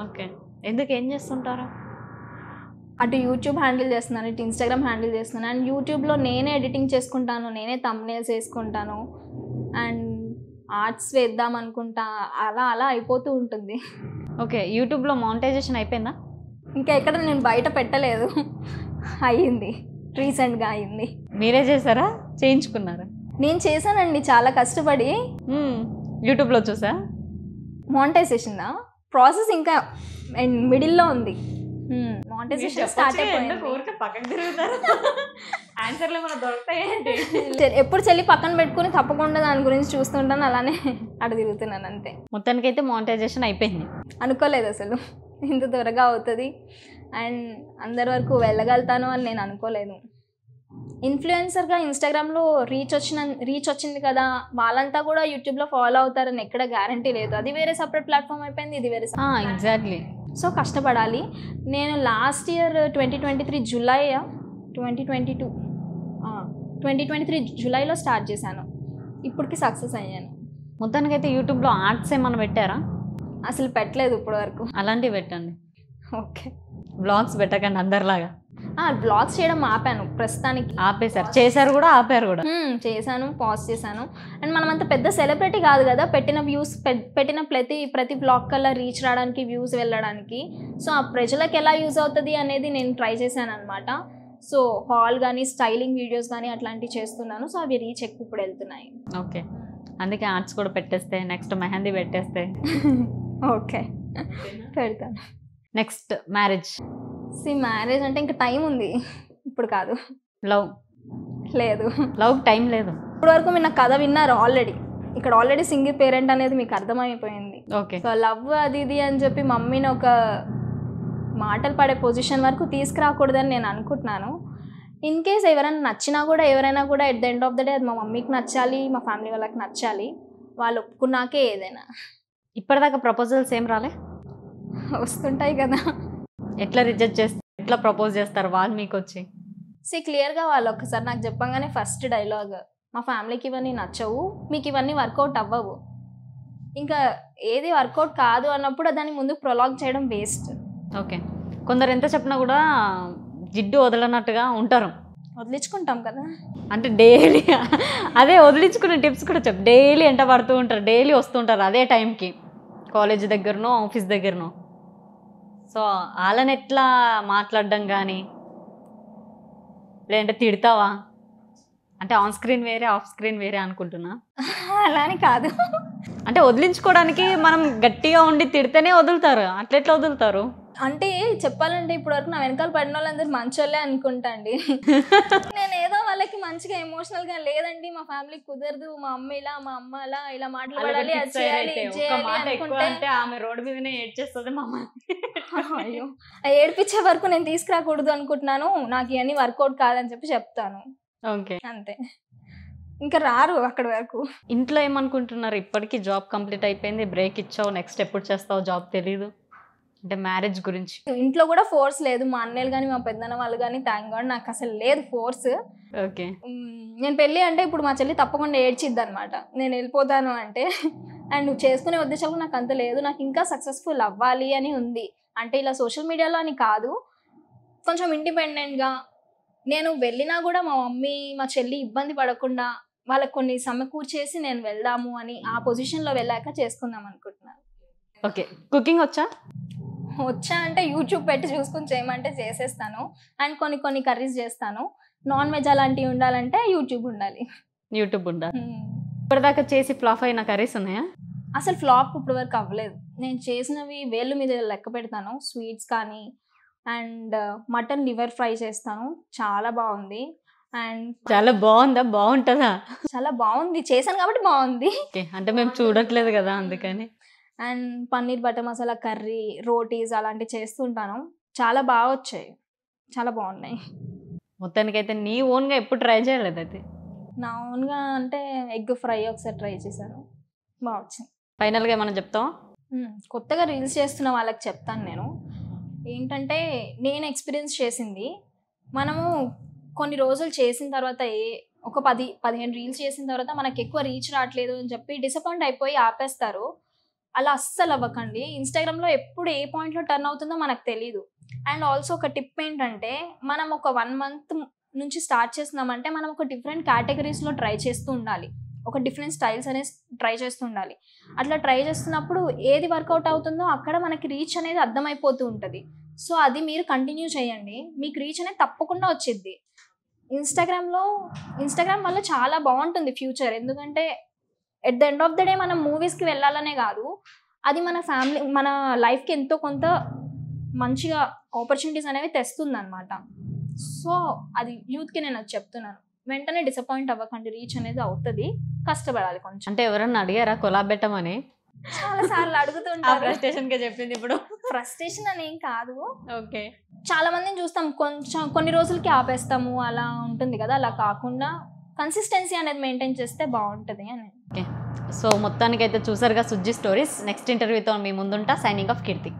ఓకే, ఎందుకు ఏం చేస్తుంటారా? అటు యూట్యూబ్ హ్యాండిల్ చేస్తున్నాను, ఇటు ఇన్స్టాగ్రామ్ హ్యాండిల్ చేస్తున్నాను. అండ్ యూట్యూబ్లో నేనే ఎడిటింగ్ చేసుకుంటాను, నేనే థంబ్నెయిల్స్ వేసుకుంటాను, అండ్ ఆర్ట్స్ వేద్దాం అనుకుంటా. అలా అలా అయిపోతూ ఉంటుంది. ఓకే, యూట్యూబ్లో మానిటైజేషన్ అయిపోయిందా? ఇంకా ఎక్కడ నేను బయట పెట్టలేదు, అయ్యింది, రీసెంట్గా అయ్యింది. మీరే చేశారా, చేయించుకున్నారా? నేను చేశానండి చాలా కష్టపడి. యూట్యూబ్లో చూసా. మానిటైజేషన్ ప్రాసెస్ ఇంకా మిడిల్లో ఉంది. మానిటైజేషన్ స్టార్ట్ అయిపోయింది. ఎప్పుడు చెల్లి పక్కన పెట్టుకుని తప్పకుండా దాని గురించి చూస్తుంటాను, అలానే అటు తిరుగుతున్నాను అంతే. మొత్తానికైతే మానిటైజేషన్ అయిపోయింది. అనుకోలేదు అసలు ఇంత త్వరగా అవుతుంది అండ్ అందరి వరకు వెళ్ళగలుగుతాను అని నేను అనుకోలేదు. ఇన్ఫ్లుయెన్సర్గా ఇన్స్టాగ్రామ్లో రీచ్ వచ్చింది కదా, వాళ్ళంతా కూడా యూట్యూబ్లో ఫాలో అవుతారని ఎక్కడ గ్యారంటీ లేదు. అది వేరే సపరేట్ ప్లాట్ఫామ్ అయిపోయింది, ఇది వేరే. ఎగ్జాక్ట్లీ. సో కష్టపడాలి. నేను లాస్ట్ ఇయర్ 2023 జూలై 2023 జూలైలో స్టార్ట్ చేశాను, ఇప్పటికి సక్సెస్ అయ్యాను. మొత్తానికైతే యూట్యూబ్లో ఆర్ట్స్ ఏమన్నా పెట్టారా? అసలు పెట్టలేదు ఇప్పటి వరకు. అలాంటివి పెట్టండి. ఓకే, బ్లాగ్స్ పెట్టకండి అందరిలాగా. బ్లాగ్స్ చేయడం ఆపాను ప్రస్తుతానికి. ఆపేశారు, చేశారు కూడా, ఆపారు కూడా. చేశాను, పాజ్ చేశాను. అండ్ మనం అంత పెద్ద సెలబ్రిటీ కాదు కదా, పెట్టిన వ్యూస్ పెట్టిన ప్రతి బ్లాగ్ కల్లా రీచ్ రావడానికి, వ్యూస్ వెళ్ళడానికి. సో ఆ ప్రజలకు ఎలా యూజ్ అవుతుంది అనేది నేను ట్రై చేశాను అనమాట. సో హాల్ కానీ స్టైలింగ్ వీడియోస్ కానీ అట్లాంటివి చేస్తున్నాను. సో అవి రీచ్ ఎక్కువ ఇప్పుడు వెళ్తున్నాయి. ఓకే, అందుకే ఆర్ట్స్ కూడా పెట్టేస్తే, నెక్స్ట్ మెహందీ పెట్టేస్తే. ఓకే, పెడతాను. Next marriage. మ్యారేజ్ అంటే ఇంకా టైం ఉంది, ఇప్పుడు కాదు. లవ్ లేదు, లవ్ టైం లేదు. ఇప్పుడు వరకు మీరు నా కథ విన్నారు ఆల్రెడీ. ఇక్కడ ఆల్రెడీ సింగిల్ పేరెంట్ అనేది మీకు అర్థమైపోయింది. ఓకే, సో లవ్ అది ఇది అని చెప్పి మమ్మీని ఒక మాటలు పడే పొజిషన్ వరకు తీసుకురాకూడదని నేను అనుకుంటున్నాను. ఇన్ కేస్ ఎవరైనా నచ్చినా కూడా, ఎవరైనా కూడా at the end of the day అది మా మమ్మీకి నచ్చాలి, మా ఫ్యామిలీ వాళ్ళకి నచ్చాలి, వాళ్ళు ఒప్పుకున్నాకే ఏదైనా. ఇప్పటిదాకా ప్రపోజల్స్ ఏం రాలే? వస్తుంటాయి కదా. ఎట్లా రిజెక్ట్ చేస్తారు, ఎట్లా ప్రపోజ్ చేస్తారు వాళ్ళు మీకు వచ్చి? క్లియర్గా వాళ్ళు ఒక్కసారి నాకు చెప్పంగానే ఫస్ట్ డైలాగ్, మా ఫ్యామిలీకి ఇవన్నీ నచ్చవు, మీకు ఇవన్నీ వర్కౌట్ అవ్వవు. ఇంకా ఏది వర్కౌట్ కాదు అన్నప్పుడు దాన్ని ముందు ప్రొలాగ్ చేయడం వేస్ట్. ఓకే, కొందరు ఎంత చెప్పినా కూడా జిడ్డు వదలనట్టుగా ఉంటారు. వదిలించుకుంటాం కదా, అంటే డైలీ అదే వదిలించుకునే టిప్స్ కూడా చెప్పు. డైలీ ఎంట పడుతూ ఉంటారు, డైలీ వస్తుంటారు అదే టైంకి, కాలేజ్ దగ్గరనో ఆఫీస్ దగ్గరనో. సో వాళ్ళని ఎట్లా మాట్లాడడం కానీ, లేదంటే తిడతావా? అంటే ఆన్ స్క్రీన్ వేరే, ఆఫ్ స్క్రీన్ వేరే అనుకుంటున్నా. అలాని కాదు, అంటే వదిలించుకోవడానికి మనం గట్టిగా ఉండి తిడితేనే వదులుతారు, అట్లెట్లా వదులుతారు? అంటే చెప్పాలంటే ఇప్పుడు వరకు నా వెనకాల పడిన వాళ్ళందరూ మంచోళ్ళే అనుకుంటా అండి. నేను ఏదో వాళ్ళకి మంచిగా ఎమోషనల్గా లేదండి మా ఫ్యామిలీకి కుదరదు, మా అమ్మ ఇలా, మా అమ్మ అలా, ఇలా మాట్లాడాలి, అది చేయాలి, అంటే ఆమె రోడ్డు మీదనే ఏడ్చేస్తుంది మా అమ్మ. అయ్యో, ఏడిపించే వరకు నేను తీసుకురాకూడదు అనుకుంటున్నాను, నాకు ఇవన్నీ వర్కౌట్ కాదని చెప్పి చెప్తాను. ఓకే, అంతే, ఇంకా రారు అక్కడి వరకు. ఇంట్లో ఏమనుకుంటున్నారు? ఇప్పటికీ జాబ్ కంప్లీట్ అయిపోయింది, బ్రేక్ ఇచ్చావు, నెక్స్ట్ ఎప్పుడు చేస్తావు జాబ్ తెలీదు, అంటే మ్యారేజ్ గురించి. ఇంట్లో కూడా ఫోర్స్ లేదు, మా అన్నయ్యలు కానీ మా పెద్దన్న వాళ్ళు కానీ, థ్యాంక్ గాడ్ నాకు అసలు లేదు ఫోర్స్. ఓకే, నేను పెళ్ళి అంటే ఇప్పుడు మా చెల్లి తప్పకుండా ఏడ్చిద్ది అనమాట నేను వెళ్ళిపోతాను అంటే. అండ్ నువ్వు చేసుకునే ఉద్దేశాలు నాకు అంత లేదు, నాకు ఇంకా సక్సెస్ఫుల్ అవ్వాలి అని ఉంది. అంటే ఇలా సోషల్ మీడియాలో అని కాదు, కొంచెం ఇండిపెండెంట్గా నేను వెళ్ళినా కూడా మా మమ్మీ మా చెల్లి ఇబ్బంది పడకుండా వాళ్ళకి కొన్ని సమకూర్చేసి నేను వెళ్దాము అని ఆ పొజిషన్లో వెళ్ళాక చేసుకుందాం అనుకుంటున్నాను. ఓకే, కుకింగ్ వచ్చా? వచ్చా అంటే యూట్యూబ్ పెట్టి చూసుకుని చేయమంటే చేసేస్తాను. అండ్ కొన్ని కర్రీస్ చేస్తాను. నాన్ వెజ్ అలాంటివి ఉండాలంటే యూట్యూబ్ ఉండాలి. యూట్యూబ్ ఉండాలి. ఇప్పటిదాకా చేసి ఫ్లాప్ అయిన కర్రీస్ ఉన్నాయా? అసలు ఫ్లాప్ ఇప్పటి వరకు అవ్వలేదు. నేను చేసినవి వేళ్ళు మీద లెక్క పెడతాను. స్వీట్స్ కానీ, అండ్ మటన్ లివర్ ఫ్రై చేస్తాను, చాలా బాగుంది. అండ్ చాలా బాగుందా? బాగుంటుందా? చాలా బాగుంది, చేశాను కాబట్టి బాగుంది. అంటే మేము చూడట్లేదు కదా అందుకని. And paneer butter masala curry, rotis అలాంటివి చేస్తుంటాను, చాలా బాగా వచ్చాయి, చాలా బాగున్నాయి. మొత్తానికైతే నీ ఓన్గా ఎప్పుడు ట్రై చేయలేదు అయితే? నా ఓన్గా అంటే ఎగ్ ఫ్రై ఒకసారి ట్రై చేశాను, బాగా వచ్చింది. ఫైనల్గా ఏమైనా చెప్తావా? కొత్తగా రీల్స్ చేస్తున్న వాళ్ళకి చెప్తాను నేను, ఏంటంటే నేను ఎక్స్పీరియన్స్ చేసింది, మనము కొన్ని రోజులు చేసిన తర్వాత ఒక 10-15 రీల్స్ చేసిన తర్వాత మనకు ఎక్కువ రీచ్ రావట్లేదు అని చెప్పి డిసప్పాయింట్ అయిపోయి ఆపేస్తారు. అలా అస్సలు అవ్వకండి. ఇన్స్టాగ్రామ్లో ఎప్పుడు ఏ పాయింట్లో టర్న్ అవుతుందో మనకు తెలీదు. అండ్ ఆల్సో ఒక టిప్ ఏంటంటే, మనం ఒక 1 మంత్ నుంచి స్టార్ట్ చేస్తున్నామంటే మనం ఒక డిఫరెంట్ కేటగిరీస్లో ట్రై చేస్తూ ఉండాలి, ఒక డిఫరెంట్ స్టైల్స్ అనేది ట్రై చేస్తూ ఉండాలి. అట్లా ట్రై చేస్తున్నప్పుడు ఏది వర్కౌట్ అవుతుందో అక్కడ మనకి రీచ్ అనేది అర్థమైపోతూ ఉంటుంది. సో అది మీరు కంటిన్యూ చేయండి, మీకు రీచ్ అనేది తప్పకుండా వచ్చిద్ది. ఇన్స్టాగ్రామ్ వల్ల చాలా బాగుంటుంది ఫ్యూచర్. ఎందుకంటే at the end of the day మనం మూవీస్కి వెళ్ళాలనే కాదు, అది మన ఫ్యామిలీ, మన లైఫ్కి ఎంతో కొంత మంచిగా ఆపర్చునిటీస్ అనేవి తెస్తుంది అనమాట. సో అది యూత్కి నేను అది చెప్తున్నాను, వెంటనే డిసప్పాయింట్ అవ్వకండి, రీచ్ అనేది అవుతుంది, కష్టపడాలి కొంచెం. అంటే ఎవరన్నా అడిగారా కొలాబ్ పెట్టమని? చాలా సార్లు అడుగుతుంటారు. ఫ్రస్ట్రేషన్గా చెప్పింది ఇప్పుడు. ఫ్రస్ట్రేషన్ అని ఏం కాదు, ఓకే. చాలా మందిని చూస్తాం కొన్ని రోజులకి ఆపేస్తాము, అలా ఉంటుంది కదా. అలా కాకుండా కన్సిస్టెన్సీ అనేది మెయింటైన్ చేస్తే బాగుంటుంది అని. ఓకే, సో మొత్తానికైతే చూసారుగా సుజ్జి స్టోరీస్. నెక్స్ట్ ఇంటర్వ్యూతో మీ ముందుంటా. సైనింగ్ ఆఫ్ కీర్తి.